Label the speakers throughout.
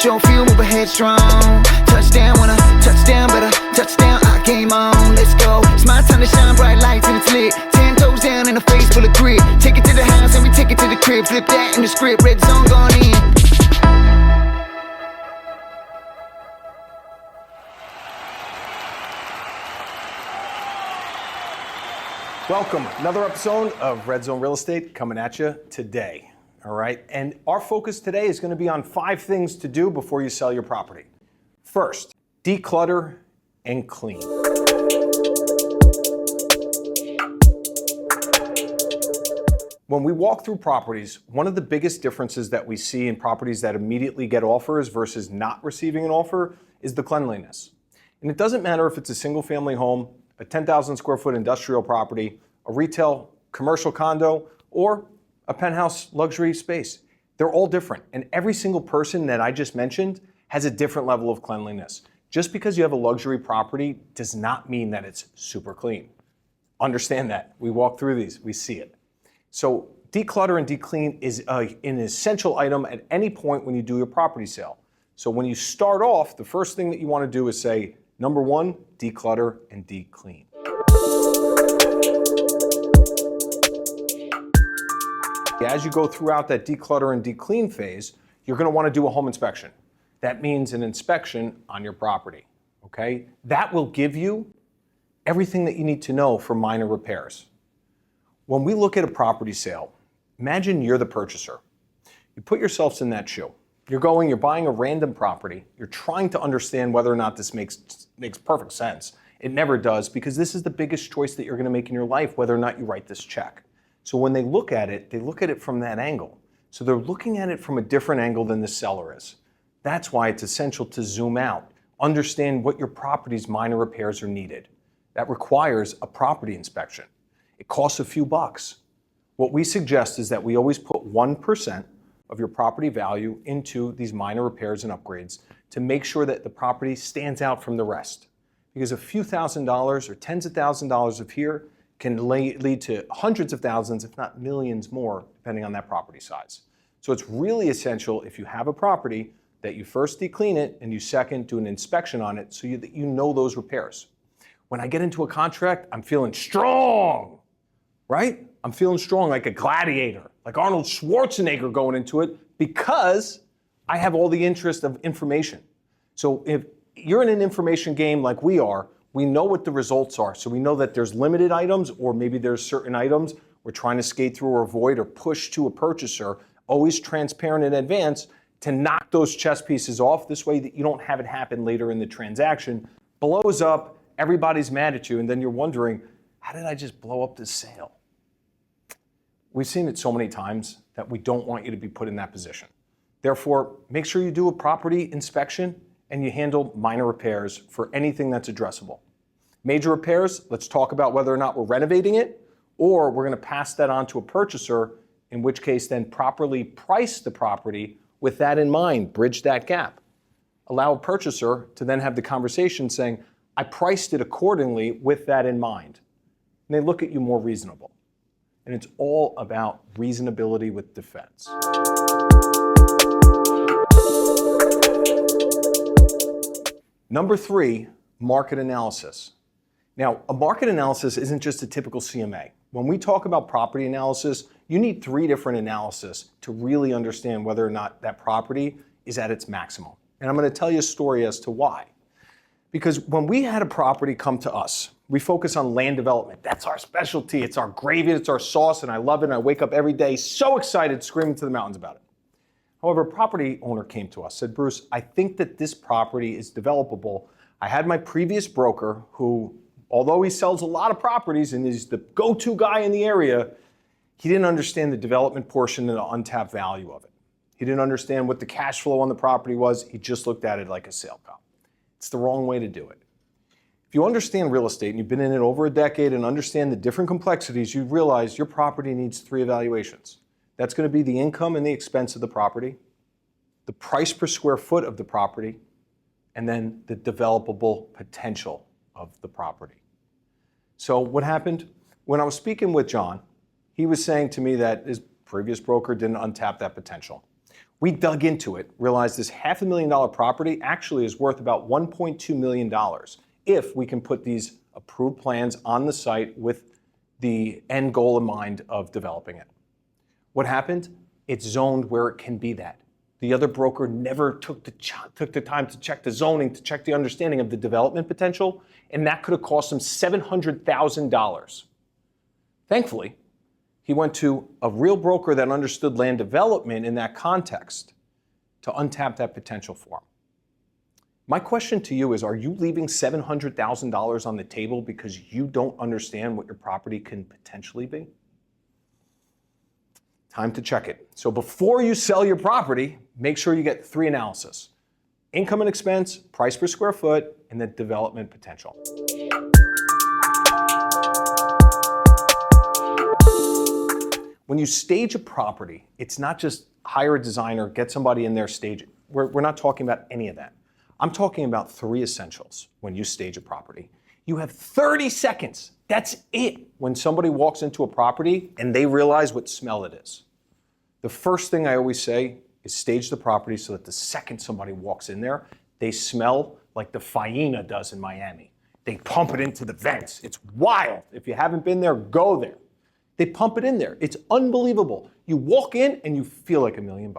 Speaker 1: short fuse, move ahead strong. Touchdown, wanna touchdown, better touchdown, I game on. Let's go, it's my time to shine, bright lights and it's lit. 10 toes down in a face full of grit. Take it to the house and we take it to the crib. Flip that in the script, red zone gone in.
Speaker 2: Welcome, another episode of Red Zone Real Estate coming at you today, all right? And our focus today is gonna be on 5 things to do before you sell your property. First, declutter and clean. When we walk through properties, one of the biggest differences that we see in properties that immediately get offers versus not receiving an offer is the cleanliness. And it doesn't matter if it's a single family home, a 10,000 square foot industrial property, a retail commercial condo, or a penthouse luxury space. They're all different. And every single person that I just mentioned has a different level of cleanliness. Just because you have a luxury property does not mean that it's super clean. Understand that. We walk through these, we see it. So declutter and declean is an essential item at any point when you do your property sale. So when you start off, the first thing that you want to do is say, number 1, declutter and declean. As you go throughout that declutter and declean phase, you're going to want to do a home inspection. That means an inspection on your property, okay? That will give you everything that you need to know for minor repairs. When we look at a property sale, imagine you're the purchaser. You put yourselves in that shoe. You're buying a random property. You're trying to understand whether or not this makes perfect sense. It never does, because this is the biggest choice that you're going to make in your life, whether or not you write this check. So when they look at it from that angle. So they're looking at it from a different angle than the seller is. That's why it's essential to zoom out, understand what your property's minor repairs are needed. That requires a property inspection. It costs a few bucks. What we suggest is that we always put 1% of your property value into these minor repairs and upgrades to make sure that the property stands out from the rest. Because a few $1,000s or tens of thousands of dollars of here can lead to hundreds of thousands, if not millions more, depending on that property size. So it's really essential, if you have a property, that you first declean it and you second do an inspection on it so that you know those repairs. When I get into a contract, I'm feeling strong, right? I'm feeling strong like a gladiator, like Arnold Schwarzenegger going into it, because I have all the interest of information. So if you're in an information game like we are, we know what the results are. So we know that there's limited items, or maybe there's certain items we're trying to skate through or avoid or push to a purchaser, always transparent in advance to knock those chess pieces off. This way that you don't have it happen later in the transaction, blows up, everybody's mad at you, and then you're wondering, how did I just blow up this sale? We've seen it so many times that we don't want you to be put in that position. Therefore, make sure you do a property inspection and you handle minor repairs for anything that's addressable. Major repairs, let's talk about whether or not we're renovating it, or we're going to pass that on to a purchaser, in which case then properly price the property with that in mind, bridge that gap. Allow a purchaser to then have the conversation saying, I priced it accordingly with that in mind. And they look at you more reasonable. And it's all about reasonability with defense. Number 3, market analysis. Now, a market analysis isn't just a typical CMA. When we talk about property analysis, you need 3 different analyses to really understand whether or not that property is at its maximum. And I'm going to tell you a story as to why. Because when we had a property come to us, we focus on land development. That's our specialty. It's our gravy. It's our sauce. And I love it. And I wake up every day so excited, screaming to the mountains about it. However, a property owner came to us, said, Bruce, I think that this property is developable. I had my previous broker who, although he sells a lot of properties and is the go-to guy in the area, he didn't understand the development portion and the untapped value of it. He didn't understand what the cash flow on the property was. He just looked at it like a sale comp. It's the wrong way to do it. If you understand real estate and you've been in it over a decade and understand the different complexities, you realize your property needs 3 evaluations. That's going to be the income and the expense of the property, the price per square foot of the property, and then the developable potential of the property. So what happened? When I was speaking with John, he was saying to me that his previous broker didn't untap that potential. We dug into it, realized this $500,000 property actually is worth about $1.2 million if we can put these approved plans on the site with the end goal in mind of developing it. What happened? It's zoned where it can be that. The other broker never took the time to check the zoning, to check the understanding of the development potential, and that could have cost him $700,000. Thankfully, he went to a real broker that understood land development in that context to untap that potential for him. My question to you is, are you leaving $700,000 on the table because you don't understand what your property can potentially be? Time to check it. So before you sell your property, make sure you get 3 analyses: income and expense, price per square foot, and the development potential. When you stage a property, it's not just hire a designer, get somebody in there, stage it. We're not talking about any of that. I'm talking about 3 essentials when you stage a property. You have 30 seconds. That's it. When somebody walks into a property and they realize what smell it is. The first thing I always say is stage the property so that the second somebody walks in there, they smell like the Faena does in Miami. They pump it into the vents. It's wild. If you haven't been there, go there. They pump it in there. It's unbelievable. You walk in and you feel like $1 million.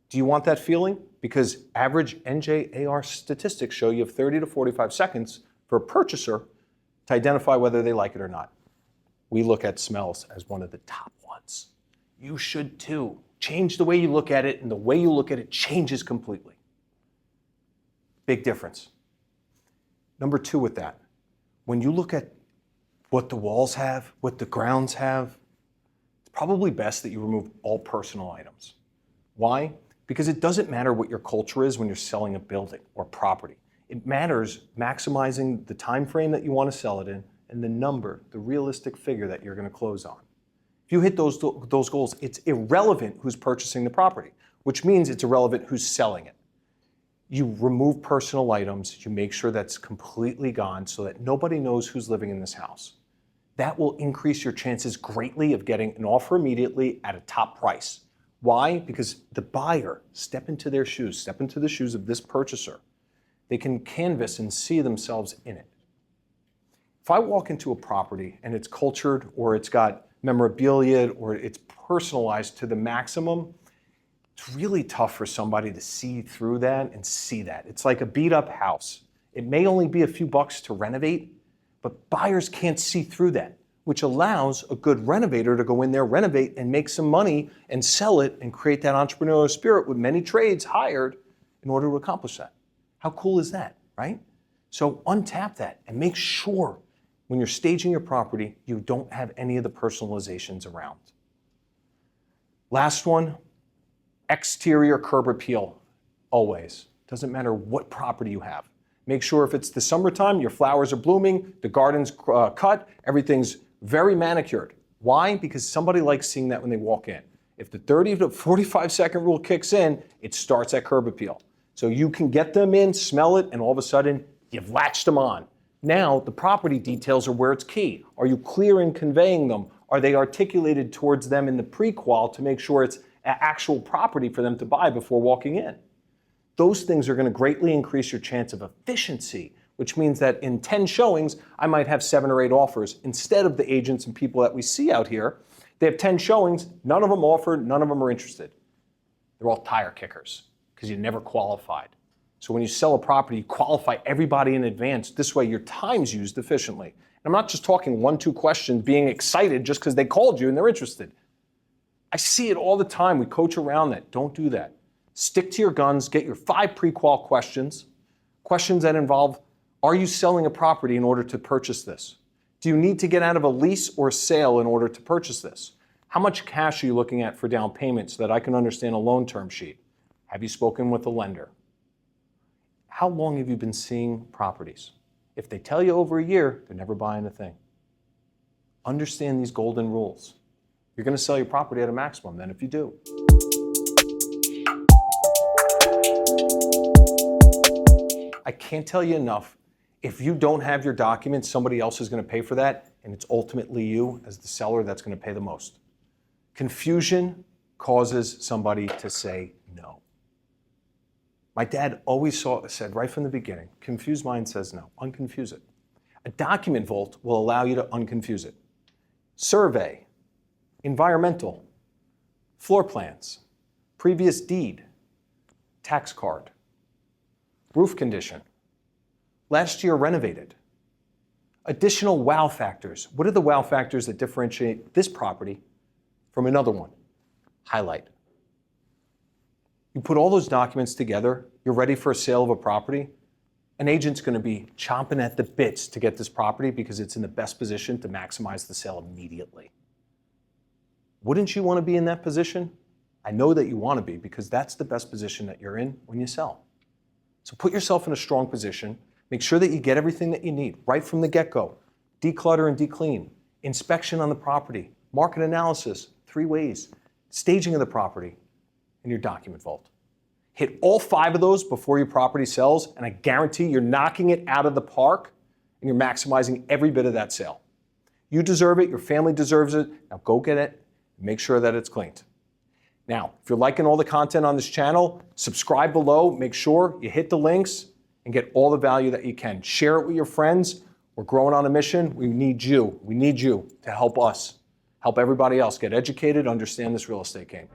Speaker 2: Do you want that feeling? Because average NJAR statistics show you have 30 to 45 seconds for a purchaser to identify whether they like it or not. We look at smells as one of the top ones. You should too. Change the way you look at it, and the way you look at it changes completely. Big difference. Number 2 with that, when you look at what the walls have, what the grounds have, it's probably best that you remove all personal items. Why? Because it doesn't matter what your culture is when you're selling a building or property. It matters maximizing the time frame that you want to sell it in and the number, the realistic figure that you're going to close on. If you hit those goals, it's irrelevant who's purchasing the property, which means it's irrelevant who's selling it. You remove personal items, you make sure that's completely gone so that nobody knows who's living in this house. That will increase your chances greatly of getting an offer immediately at a top price. Why? Because the buyer, step into their shoes, step into the shoes of this purchaser. They can canvas and see themselves in it. If I walk into a property and it's cultured or it's got memorabilia or it's personalized to the maximum, it's really tough for somebody to see through that and see that. It's like a beat up house. It may only be a few bucks to renovate, but buyers can't see through that, which allows a good renovator to go in there, renovate, and make some money and sell it and create that entrepreneurial spirit with many trades hired in order to accomplish that. How cool is that, right? So untap that and make sure when you're staging your property, you don't have any of the personalizations around. Last one, exterior curb appeal, always. Doesn't matter what property you have. Make sure if it's the summertime, your flowers are blooming, the garden's cut, everything's very manicured. Why? Because somebody likes seeing that when they walk in. If the 30 to 45 second rule kicks in, it starts at curb appeal. So you can get them in, smell it, and all of a sudden, you've latched them on. Now, the property details are where it's key. Are you clear in conveying them? Are they articulated towards them in the pre-qual to make sure it's actual property for them to buy before walking in? Those things are going to greatly increase your chance of efficiency, which means that in 10 showings, I might have 7 or 8 offers. Instead of the agents and people that we see out here, they have 10 showings, none of them offered, none of them are interested. They're all tire kickers because you never qualified. So when you sell a property, you qualify everybody in advance. This way your time's used efficiently. And I'm not just talking 1-2 questions, being excited just because they called you and they're interested. I see it all the time. We coach around that. Don't do that. Stick to your guns, get your 5 pre-qual questions. Questions that involve, are you selling a property in order to purchase this? Do you need to get out of a lease or sale in order to purchase this? How much cash are you looking at for down payment so that I can understand a loan term sheet? Have you spoken with a lender? How long have you been seeing properties? If they tell you over a year, they're never buying a thing. Understand these golden rules. You're going to sell your property at a maximum then if you do. I can't tell you enough. If you don't have your documents, somebody else is going to pay for that, and it's ultimately you as the seller that's going to pay the most. Confusion causes somebody to say no. My dad always said right from the beginning, confused mind says no, unconfuse it. A document vault will allow you to unconfuse it. Survey, environmental, floor plans, previous deed, tax card, roof condition, last year renovated. Additional wow factors. What are the wow factors that differentiate this property from another one? Highlight. You put all those documents together, you're ready for a sale of a property. An agent's going to be chomping at the bits to get this property because it's in the best position to maximize the sale immediately. Wouldn't you want to be in that position? I know that you want to be because that's the best position that you're in when you sell. So put yourself in a strong position. Make sure that you get everything that you need right from the get-go. Declutter and declean, inspection on the property, market analysis, 3 ways, staging of the property, and your document vault. Hit all 5 of those before your property sells, and I guarantee you're knocking it out of the park and you're maximizing every bit of that sale. You deserve it, your family deserves it. Now go get it, and make sure that it's cleaned. Now, if you're liking all the content on this channel, subscribe below, make sure you hit the links and get all the value that you can. Share it with your friends. We're growing on a mission. We need you. We need you to help us, help everybody else get educated, understand this real estate game.